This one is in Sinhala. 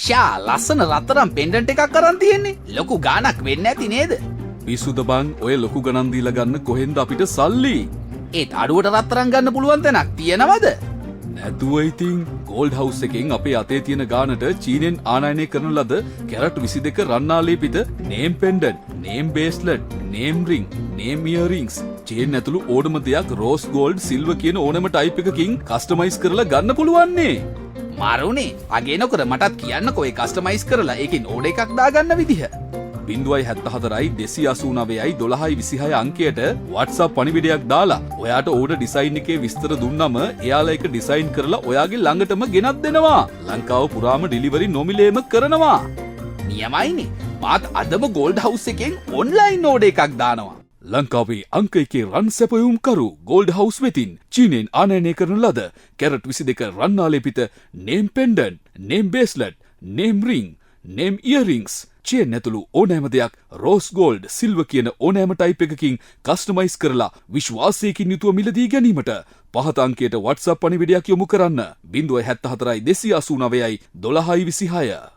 ෂා ලස්සන රත්තරන් පෙන්ඩන්ට් එකක් අරන් තියෙන්නේ. ලොකු ගාණක් වෙන්නේ නැති නේද? පිස්සුද බං ඔය ලොකු ගණන් දීලා ගන්න කොහෙන්ද අපිට සල්ලි? ඒත් අඩුවට රත්තරන් ගන්න පුළුවන් තැනක් තියෙනවද? නැතුව ඉතින් ගෝල්ඩ් හවුස් එකෙන් අපේ අතේ තියෙන ගානට චීනෙන් ආනයනය කරන ලද කැරට් 22 රන්නාලේපිත name pendant, name bracelet, name ring, name earrings, chain ඇතුළු ඕනම දෙයක් රෝස් ගෝල්ඩ්, සිල්වර් කියන ඕනම ටයිප් එකකින් කස්ටමයිස් කරලා ගන්න පුළුවන් නේ. මාරුනේ අගේ නොකර මටත් කියන්නකෝ ඒ කස්ටමයිස් කරලා ඒකෙන් ඕඩර් එකක් දාගන්න විදිහ. 074යි 289යි 1226 අංකයට WhatsApp පණිවිඩයක් දාලා ඔයාට ඕඩර් ඩිසයින් එකේ විස්තර දුන්නම එයාලා ඒක ඩිසයින් කරලා ඔයාගේ ළඟටම ගෙනත් දෙනවා. ලංකාව පුරාම ඩිලිවරි නොමිලේම කරනවා. නියමයිනේ. මාත් අදම ගෝල්ඩ් හවුස් එකෙන් ඔන්ලයින් ඕඩර් එකක් දානවා. ලංකාවේ අංක එකේ රන් සැපයුම් කරු ගෝල්ඩ් හවුස් වෙතින් චීනෙන් ආනයනය කරන ලද කැරට් 22 රන්නාලේපිත name pendant, name bracelet, name ring, name earrings, chain ඇතුළු ඕනෑම දෙයක් රෝස් ගෝල්ඩ්, සිල්වර් කියන ඕනෑම ටයිප් එකකින් කස්ටමයිස් කරලා විශ්වාසයකින් යුතුව මිලදී ගැනීමට පහත අංකයට WhatsApp පණිවිඩයක් යොමු කරන්න. 074යි 289යි 1226